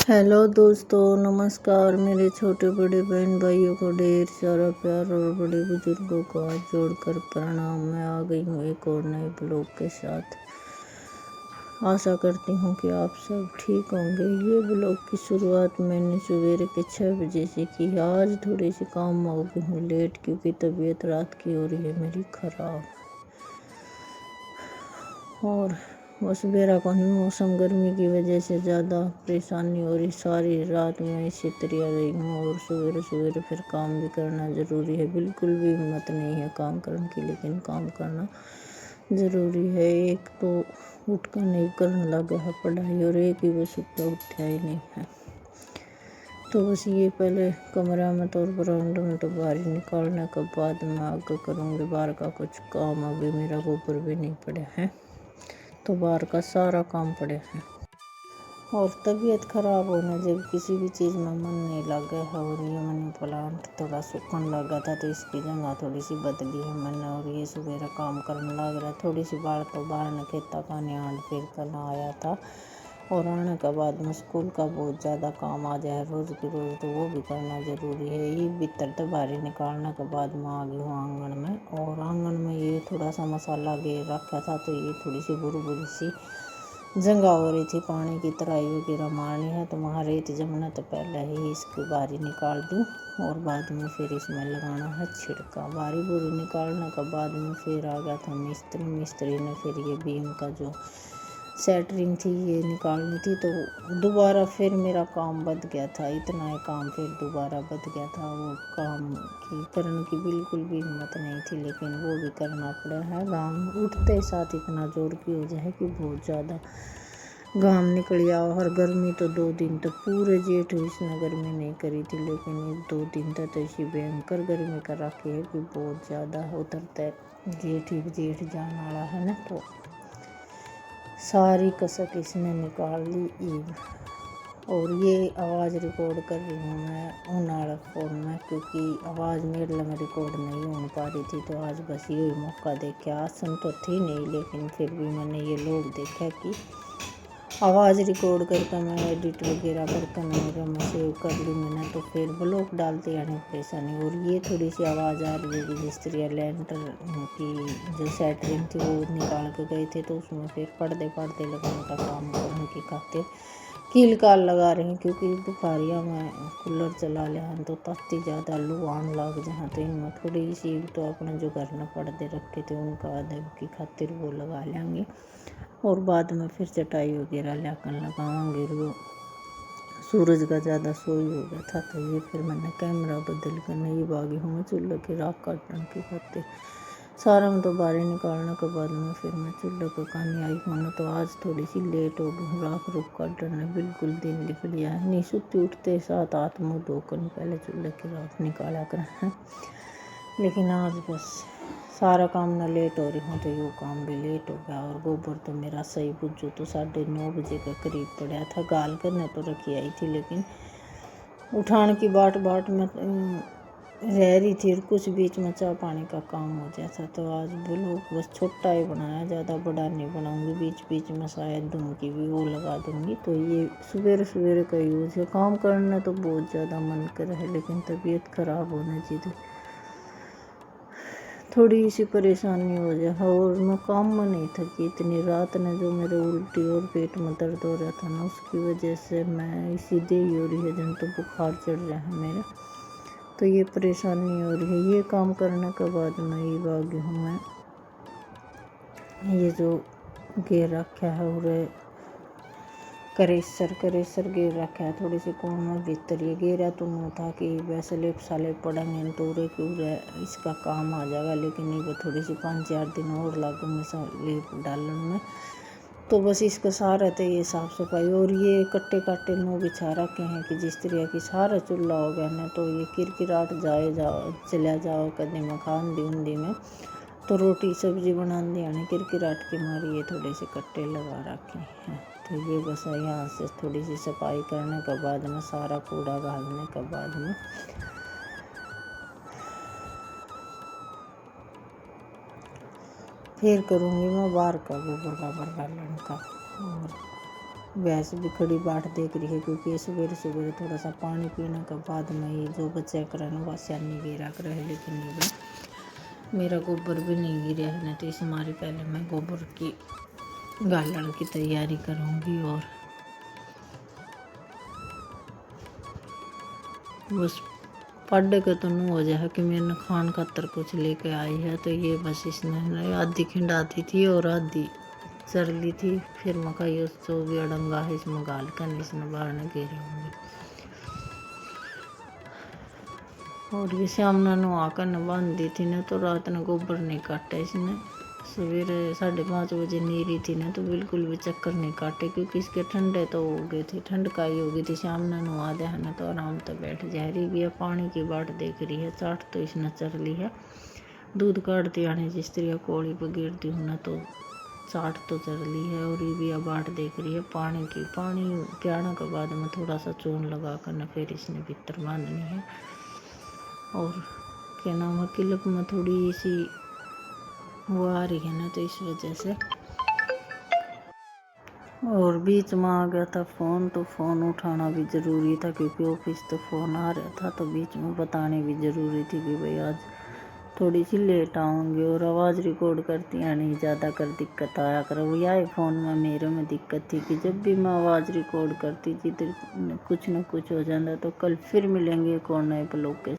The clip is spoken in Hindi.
हेलो दोस्तों, नमस्कार। मेरे छोटे बड़े बहन भाइयों को ढेर सारा प्यार और बड़े बुजुर्गों को हाथ जोड़कर प्रणाम। मैं आ गई हूँ एक और नए ब्लॉग के साथ। आशा करती हूँ कि आप सब ठीक होंगे। ये ब्लॉग की शुरुआत मैंने सवेरे के 6 बजे से की। आज थोड़ी सी काम हो गई हूँ लेट, क्योंकि तबीयत रात की हो रही है मेरी ख़राब। और बस बेरा को ही मौसम गर्मी की वजह से ज़्यादा परेशानी हो रही। सारी रात में इसी तरह रही हूँ और सवेरे सवेरे फिर काम भी करना ज़रूरी है। बिल्कुल भी हिम्मत नहीं है काम करने की, लेकिन काम करना ज़रूरी है। एक तो उठ कर नहीं करने लगा है पढ़ाई, और एक ही बस उठा उठा ही नहीं है। तो बस ये पहले कमरा में तो बरामदा में तो बाहर निकालने के बाद मैं आगे करूँगी। बाहर का कुछ काम अभी मेरा गोबर भी नहीं पड़ा है, तो बाहर का सारा काम पड़े हैं। और तबीयत ख़राब होने जब किसी भी चीज़ में मन नहीं लगा है, और ये मनी प्लांट थोड़ा सूखने लगा था, तो इसकी जगह थोड़ी सी बदली है मैंने। और ये सवेरा काम करने लग रहा है। थोड़ी सी बार तो बाहर ने खेता पानी आंट फिर कल आया था, और आने के बाद में स्कूल का बहुत ज़्यादा काम आ जाए रोज़ की रोज़, तो वो भी करना ज़रूरी है। ये भीतर तो बाहर निकालने के बाद मैं आ गई हूँ आंगन में। और आंगन में ये थोड़ा सा मसाला गिर रखा था, तो ये थोड़ी सी बुरी सी जंगा हो रही थी। पानी की तराई वगैरह मारनी है, तो वहाँ रेत जमना, तो पहले ही इसकी बारी निकाल दूँ और बाद में फिर इसमें लगाना है छिड़का। बारी बुरी निकालने के बाद में फिर आ गया था मिस्त्री ने फिर ये बीम का जो सेटरिंग थी ये निकालनी थी, तो दोबारा फिर मेरा काम बद गया था। इतना ही काम फिर दोबारा बद गया था। वो काम की करने की बिल्कुल भी हिम्मत नहीं थी, लेकिन वो भी करना पड़ा है। गाम उठते साथ इतना जोर की हो जाए कि बहुत ज़्यादा घाम निकल गया। और गर्मी तो 2 दिन तक पूरे जेठ इसने गर्मी नहीं करी थी, लेकिन 1-2 दिन तक तो इसी भयंकर गर्मी कर रखी है कि बहुत ज़्यादा उतरता जेठ जाने वाला है ना, तो सारी कसक इसने निकाल ली ईद। और ये आवाज़ रिकॉर्ड कर रही हूँ मैं उन वाला फ़ोन में, क्योंकि आवाज़ मेरे में रिकॉर्ड नहीं हो पा रही थी। तो आज बस ये मौका देखे। आसन तो थी नहीं, लेकिन फिर भी मैंने ये लोग देखा कि आवाज़ रिकॉर्ड करके मैं एडिट वगैरह करके मेरे में सेव कर ली मैंने, तो फिर ब्लॉग डालते आने परेशानी। और ये थोड़ी सी आवाज़ आ रही है कि जिस तरह लेंटर की जो सेटरिंग थी वो निकाल के गए थे, तो उसमें फिर पर्दे लगाने का काम करने की खातिर कील काल लगा रही हैं। क्योंकि दोपहरिया में कूलर चला लिया हैं तो ताती ज़्यादा लू आने लग जहाँ, तो इनमें थोड़ी सी तो अपने जो घर में पर्दे रखे थे उनका अदब की खातिर वो लगा लेंगे, और बाद में फिर चटाई वगैरह लाकर लगाऊंगी। वो सूरज का ज़्यादा सोई हो गया था, तो ये फिर मैंने कैमरा बदल कर नहीं भागी हूँ चूल्हे की राख काटने की खातिर। सारा में तो बाहर निकालने के बाद में फिर मैं चूल्हे को कहानी आई हूँ ना, तो आज थोड़ी सी लेट हो गई। राख रुख काटने बिल्कुल दिन लिख लिया है। नहीं सुती उठते साथ हाथ मुँह धोकर पहले चूल्हे की राख निकाला कर है, लेकिन आज बस सारा काम ना लेट हो रही हूँ, तो ये काम भी लेट हो गया। और गोबर तो मेरा सही बुझो तो 9:30 बजे के करीब पड़ा था। गाल करने तो रखी आई थी, लेकिन उठाने की बाट में रह रही थी, और कुछ बीच में चाय पानी का काम हो जाता। तो आज ब्लॉग बस छोटा ही बनाया, ज़्यादा बड़ा नहीं बनाऊंगी। बीच में शायद धुन की भी वो लगा दूंगी। तो ये सवेरे का यूज़ है। काम करना तो बहुत ज़्यादा मन कर है, लेकिन तबीयत ख़राब होने चाहिए थोड़ी सी परेशानी हो जाए। और मैं काम में नहीं थकी इतनी। रात ने जो मेरे उल्टी और पेट में दर्द हो रहा था ना, उसकी वजह से मैं सीधे ही हो रही है जन, तो बुखार चढ़ रहा है मेरे, तो ये परेशानी हो रही है। ये काम करने के बाद मैं ये भागी हूँ मैं ये जो घेर रखा है और करेसर घेर रखा है थोड़ी सी कोण में भीतर। ये घेरा तो मुँह था कि वैसे लेप साले पड़ेंगे तो पूरे इसका काम आ जाएगा, लेकिन ये थोड़ी सी 5-4 दिन और लगूंगे लेप डालने में। तो बस इसका सहारा था ये साफ़ सफाई। और ये कट्टे काटे नो बिछा रखे हैं कि जिस तरह की सारा चूल्हा हो गया ना, तो ये किरकिराट चला जाओ कदे में खान दी उंदी में, तो रोटी सब्जी बना दी यानी किरकिराट की मारी ये थोड़े से कट्टे लगा रखे हैं। तो ये बस यहाँ से थोड़ी सी सफाई करने के बाद में सारा कूड़ा डालने के बाद में फिर करूँगी मैं बाहर का गोबर डालने का। और भैंस भी खड़ी बाट देख रही है, क्योंकि सवेरे सवेरे थोड़ा सा पानी पीने के बाद में ही जो बच्चा कर वह नहीं गिरा कर है। लेकिन ये भी मेरा गोबर भी नहीं गिरा है, तो इस हमारी पहले मैं गोबर की गालन की तैयारी करूँगी। और बस पढ़ के तो नहीं हो जाए कि मैंने खान खातर कुछ लेके आई है, तो ये बस इसने आधी खिंडाती थी और आधी चर ली थी। फिर मैं कही जो भी अड़ंगा है इसमें गाल कर इसने बाहर न घेरे होंगे। और भी सामना नुआ कर न बांध दी थी ना, तो रात ने गोबर नहीं काटा इसने। सवेरे 5:30 बजे नीरी थी ना, तो बिल्कुल भी चक्कर नहीं काटे, क्योंकि इसके ठंडे तो हो गए थे, ठंड का ही हो गई थी। सामने नुआ दे है ना, तो आराम से बैठ जा रही भी है, पानी की बाट देख रही है। चाट तो इसने चर ली है, दूध काटती आने जिस तरह कोड़ी पर गिरती हूँ ना, तो चाट तो चर ली है। और ये भी बाट देख रही है पानी की। पानी के आने के बाद में थोड़ा सा चून लगा कर न फिर इसने भीतर बांधनी है। और क्या नाम है, किलक में थोड़ी सी वो आ रही है ना, तो इस वजह से। और बीच में आ गया था फ़ोन, तो फ़ोन उठाना भी ज़रूरी था, क्योंकि ऑफिस तो फ़ोन आ रहा था, तो बीच में बताने भी ज़रूरी थी कि भाई आज थोड़ी सी लेट आऊँगी। और आवाज़ रिकॉर्ड करती है नहीं ज़्यादा कर दिक्कत आया कर। वो यह फ़ोन में मेरे में दिक्कत थी कि जब भी मैं आवाज़ रिकॉर्ड करती थी तो कुछ न कुछ हो जाता। तो कल फिर मिलेंगे एक और नए ब्लॉग के